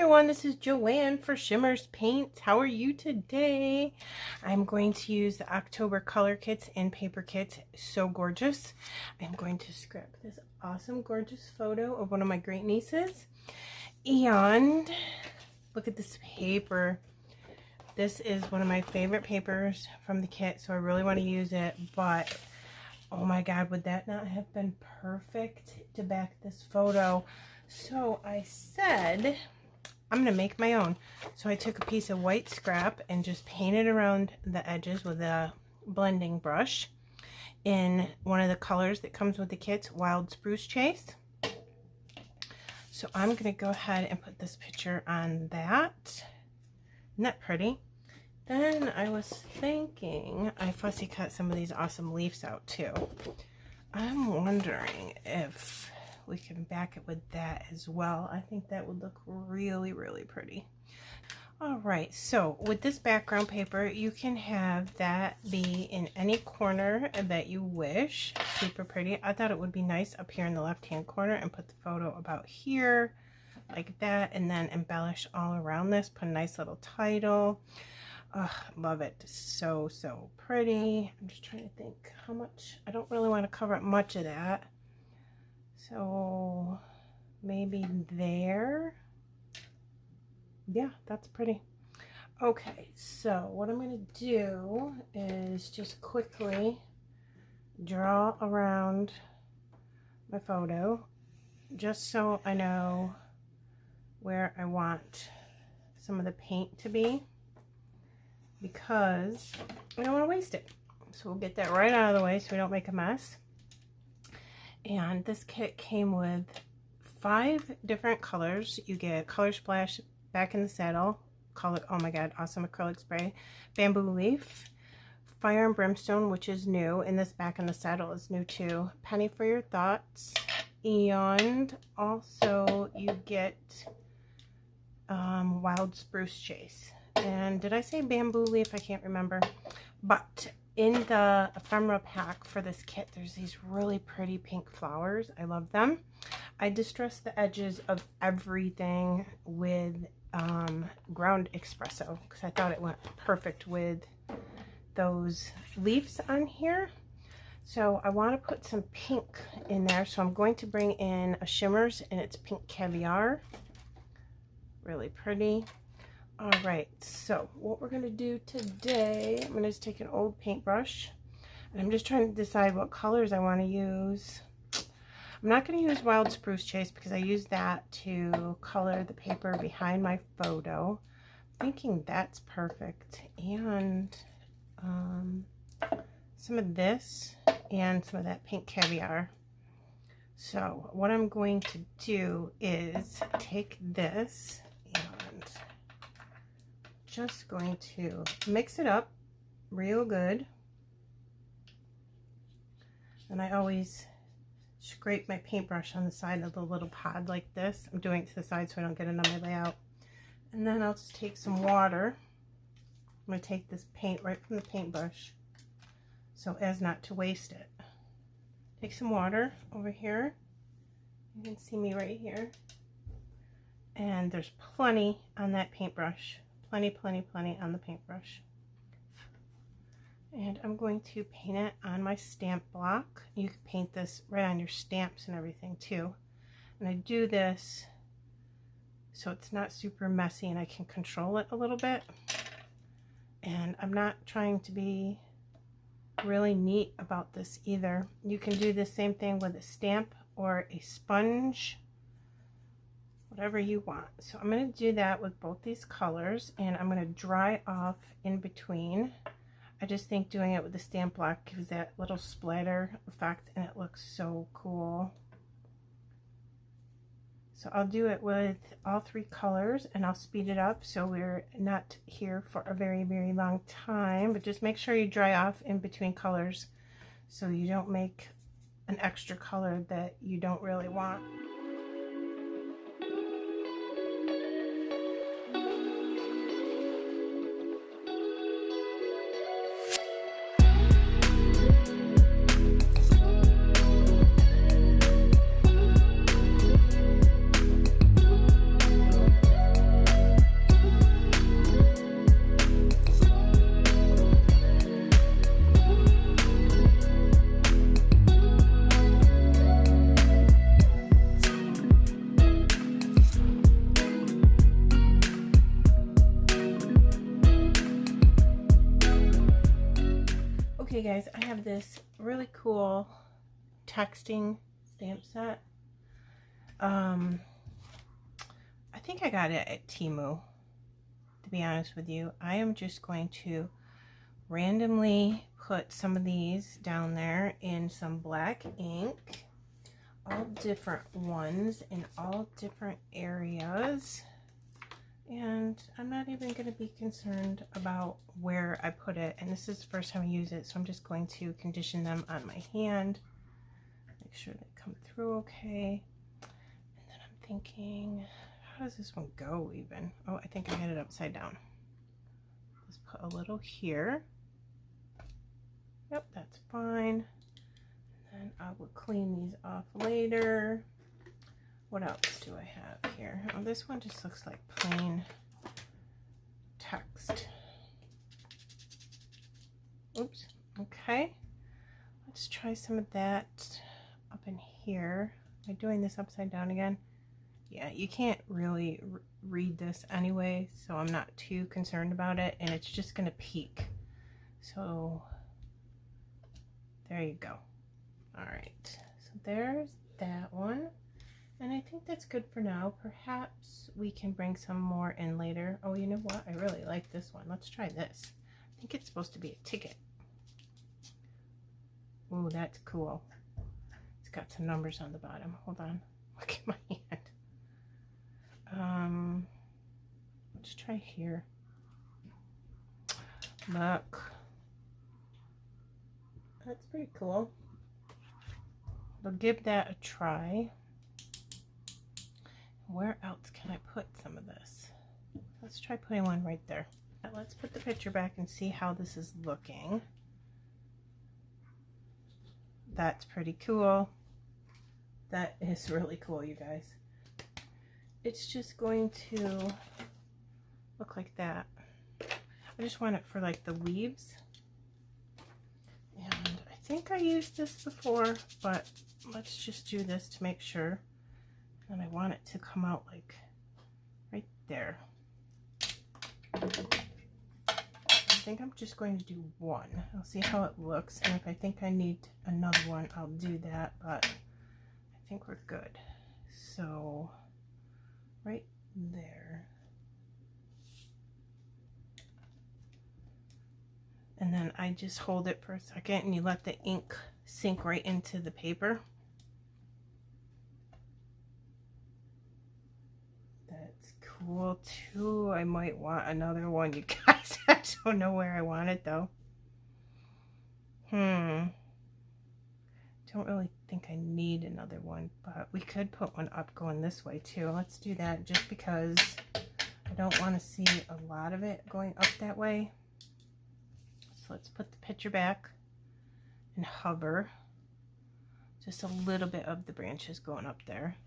everyone, this is Joanne for Shimmerz Paints. How are you today? I'm going to use the October color kits and paper kits. So gorgeous. I'm going to scrap this awesome gorgeous photo of one of my great nieces. And look at this paper. This is one of my favorite papers from the kit, so I really want to use it, but oh my god, would that not have been perfect to back this photo? So I said I'm gonna make my own. So I took a piece of white scrap and just painted around the edges with a blending brush in one of the colors that comes with the kits, Wild Spruce Chase. So I'm gonna go ahead and put this picture on that. Isn't that pretty? Then I was thinking I fussy cut some of these awesome leaves out too. I'm wondering if we can back it with that as well. I think that would look really, really pretty. All right, so with this background paper, you can have that be in any corner that you wish. Super pretty. I thought it would be nice up here in the left-hand corner and put the photo about here like that, and then embellish all around this. Put a nice little title. Love it. So pretty. I'm just trying to think how much. I don't really want to cover up much of that. So maybe there. Yeah, that's pretty. Okay, so what I'm going to do is just quickly draw around my photo just so I know where I want some of the paint to be, because I don't want to waste it. So we'll get that right out of the way so we don't make a mess. And this kit came with 5 different colors. You get Color Splash back in the saddle, color, oh my god, awesome acrylic spray, Bamboo Leaf, Fire and Brimstone, which is new, and this back in the saddle is new too, Penny for Your Thoughts, and also you get Wild Spruce Chase. And did I say Bamboo Leaf? I can't remember. But in the ephemera pack for this kit, there's these really pretty pink flowers. I love them. I distressed the edges of everything with ground espresso because I thought it went perfect with those leaves on here. So I want to put some pink in there. So I'm going to bring in a Shimmerz, and it's Pink Caviar. Really pretty. All right, so what we're going to do today, I'm going to just take an old paintbrush, and I'm just trying to decide what colors I want to use. I'm not going to use Wild Spruce Chase because I used that to color the paper behind my photo. I'm thinking that's perfect. And some of this and some of that Pink Caviar. So what I'm going to do is take this and just going to mix it up real good. And I always scrape my paintbrush on the side of the little pod like this. I'm doing it to the side so I don't get it on my layout. And then I'll just take some water. I'm going to take this paint right from the paintbrush so as not to waste it. Take some water over here. You can see me right here. And there's plenty on that paintbrush. Plenty on the paintbrush. And I'm going to paint it on my stamp block. You can paint this right on your stamps and everything too. And I do this so it's not super messy and I can control it a little bit. And I'm not trying to be really neat about this either. You can do the same thing with a stamp or a sponge, whatever you want. So I'm going to do that with both these colors, and I'm going to dry off in between. I just think doing it with the stamp block gives that little splatter effect, and it looks so cool. So I'll do it with all 3 colors, and I'll speed it up so we're not here for a very, very long time. But just make sure you dry off in between colors so you don't make an extra color that you don't really want. Okay guys, I have this really cool texting stamp set. I think I got it at Temu, to be honest with you. I am just going to randomly put some of these down there in some black ink, all different ones in all different areas. And I'm not even going to be concerned about where I put it. And this is the first time I use it, so I'm just going to condition them on my hand. Make sure they come through okay. And then I'm thinking, how does this one go even? Oh, I think I had it upside down. Just put a little here. Yep, that's fine. And then I will clean these off later. What else do I have here? Oh, this one just looks like plain text. Oops. Okay. Let's try some of that up in here. Am I doing this upside down again? Yeah, you can't really read this anyway, so I'm not too concerned about it, and it's just going to peek. So there you go. All right. So there's that one. And I think that's good for now. Perhaps we can bring some more in later. Oh, you know what? I really like this one. Let's try this. I think it's supposed to be a ticket. Ooh, that's cool. It's got some numbers on the bottom. Hold on. Look at my hand. Let's try here. Look. That's pretty cool. We'll give that a try. Where else can I put some of this? Let's try putting one right there. Now let's put the picture back and see how this is looking. That's pretty cool. That is really cool, you guys. It's just going to look like that. I just want it for like the leaves. And I think I used this before, but let's just do this to make sure. And I want it to come out like right there. I think I'm just going to do one. I'll see how it looks, and if I think I need another one, I'll do that, but I think we're good. So right there. And then I just hold it for a second and you let the ink sink right into the paper. Cool too. I might want another one, you guys. I don't know where I want it though. Don't really think I need another one, but we could put one up going this way too. Let's do that just because I don't want to see a lot of it going up that way. So let's put the picture back and hover. Just a little bit of the branches going up there.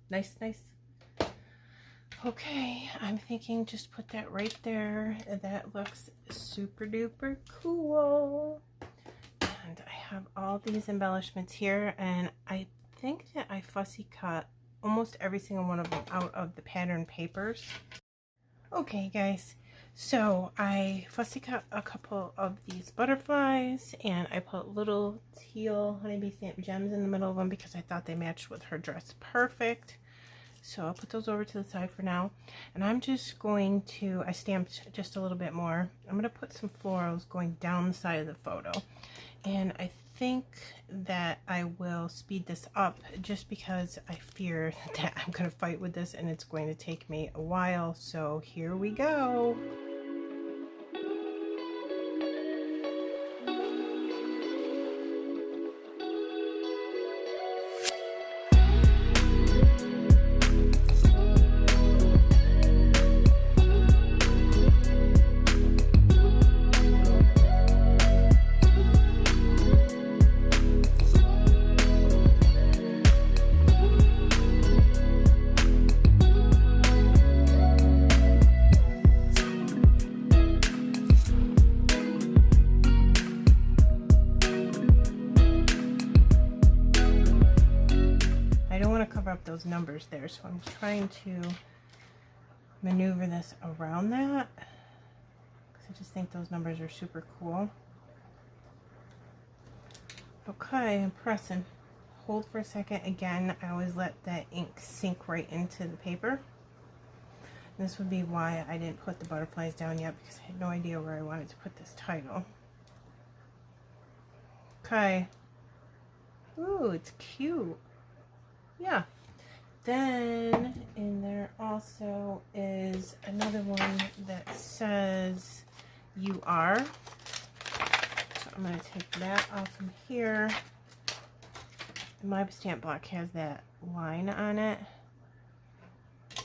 Nice, nice. Okay, I'm thinking just put that right there. That looks super duper cool. And I have all these embellishments here, and I think that I fussy cut almost every single one of them out of the pattern papers. Okay guys, so I fussy cut a couple of these butterflies, and I put little teal honeybee stamp gems in the middle of them because I thought they matched with her dress perfect. So I'll put those over to the side for now. And I'm just going to, I stamped just a little bit more. I'm going to put some florals going down the side of the photo. And I think that I will speed this up just because I fear that I'm going to fight with this and it's going to take me a while. So here we go. I don't want to cover up those numbers there, so I'm trying to maneuver this around that, because I just think those numbers are super cool. Okay, I'm pressing. Hold for a second. Again, I always let that ink sink right into the paper. This would be why I didn't put the butterflies down yet, because I had no idea where I wanted to put this title. Okay. Ooh, it's cute. Yeah. Then in there also is another one that says "You Are." So I'm going to take that off from here. My stamp block has that line on it,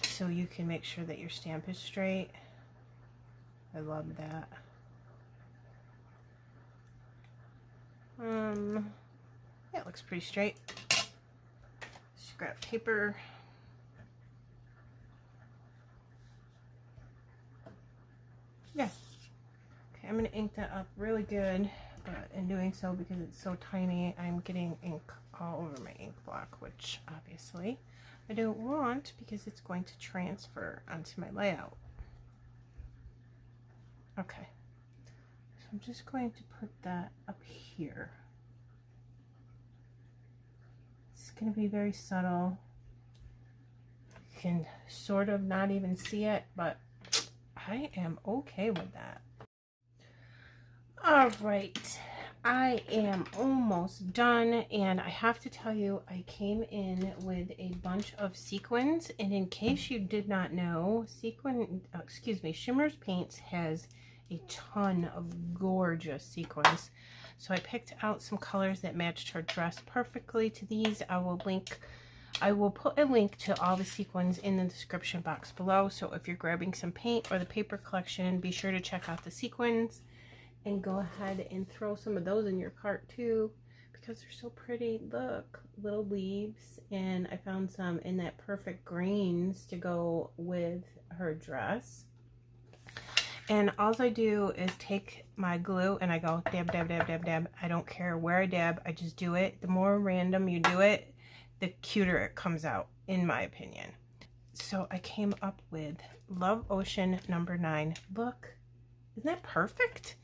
so you can make sure that your stamp is straight. I love that. Yeah, it looks pretty straight. Scrap paper. Yeah. Okay, I'm going to ink that up really good, but in doing so, because it's so tiny, I'm getting ink all over my ink block, which obviously I don't want, because it's going to transfer onto my layout. Okay, so I'm just going to put that up here. It's going to be very subtle. You can sort of not even see it, but I am okay with that. All right, I am almost done, and I have to tell you, I came in with a bunch of sequins, and in case you did not know, Shimmerz Paints has a ton of gorgeous sequins. So I picked out some colors that matched her dress perfectly to these. I will put a link to all the sequins in the description box below. So if you're grabbing some paint or the paper collection, be sure to check out the sequins and go ahead and throw some of those in your cart too, because they're so pretty. Look, little leaves, and I found some in that perfect greens to go with her dress. And all I do is take my glue and I go dab, dab, dab, dab, dab. I don't care where I dab, I just do it. The more random you do it, the cuter it comes out, in my opinion. So I came up with Love Ocean number 9. Look, isn't that perfect?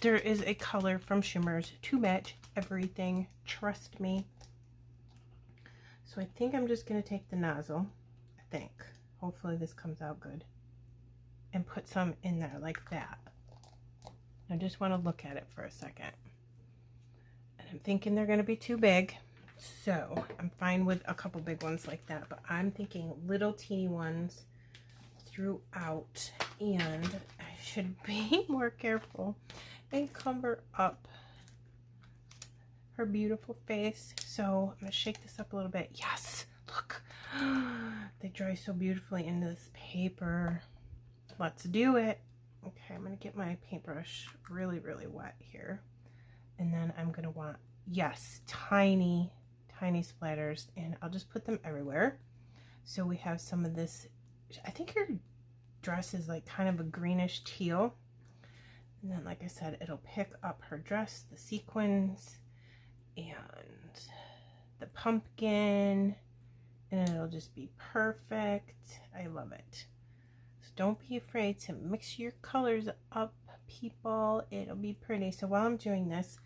There is a color from Shimmerz to match everything, trust me. So I think I'm just going to take the nozzle, hopefully this comes out good, and put some in there like that. I just want to look at it for a second. And I'm thinking they're going to be too big, so I'm fine with a couple big ones like that, but I'm thinking little teeny ones throughout, and I should be more careful and cover up her beautiful face. So I'm going to shake this up a little bit. Yes, look, they dry so beautifully into this paper. Let's do it. Okay, I'm going to get my paintbrush really, really wet here. And then I'm going to want, yes, tiny, tiny splatters. And I'll just put them everywhere. So we have some of this, I think your dress is like kind of a greenish teal. And then, like I said, it'll pick up her dress, the sequins, and the pumpkin. And it'll just be perfect. I love it. Don't be afraid to mix your colors up, people. It'll be pretty. So while I'm doing this,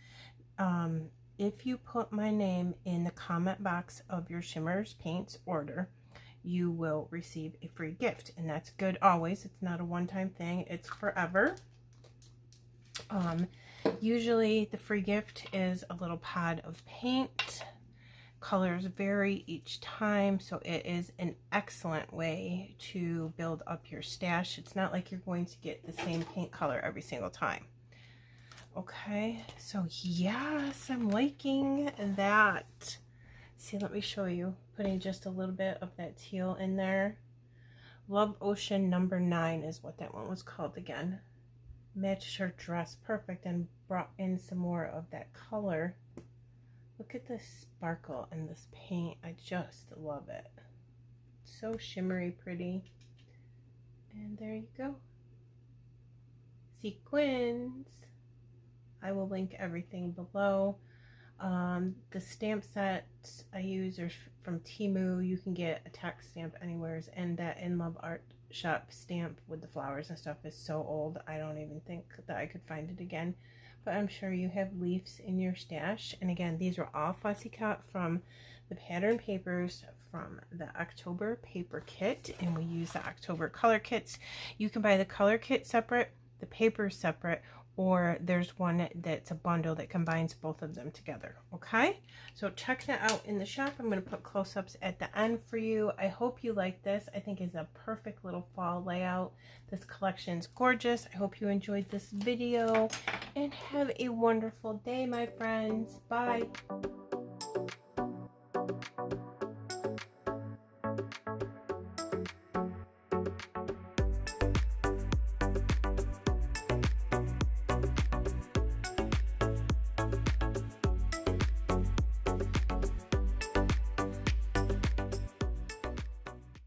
if you put my name in the comment box of your Shimmerz Paints order, you will receive a free gift. And that's good always. It's not a one-time thing. It's forever. Usually the free gift is a little pod of paint. Colors vary each time, so it is an excellent way to build up your stash. It's not like you're going to get the same paint color every single time. Okay, so yes, I'm liking that. See, let me show you. Putting just a little bit of that teal in there. Love Ocean number 9 is what that one was called again. Matched her dress perfect and brought in some more of that color. Look at the sparkle in this paint. I just love it. So shimmery pretty. And there you go. Sequins. I will link everything below. The stamp sets I use are from Temu. You can get a tax stamp anywhere, and that In Love Art shop stamp with the flowers and stuff is so old. I don't even think that I could find it again. But I'm sure you have leaves in your stash. And again, these were all fussy cut from the pattern papers from the October paper kit. And we use the October color kits. You can buy the color kit separate, the papers separate, or there's one that's a bundle that combines both of them together. Okay, so check that out in the shop. I'm going to put close-ups at the end for you. I hope you like this. I think it's a perfect little fall layout. This collection's gorgeous. I hope you enjoyed this video, and have a wonderful day, my friends. Bye.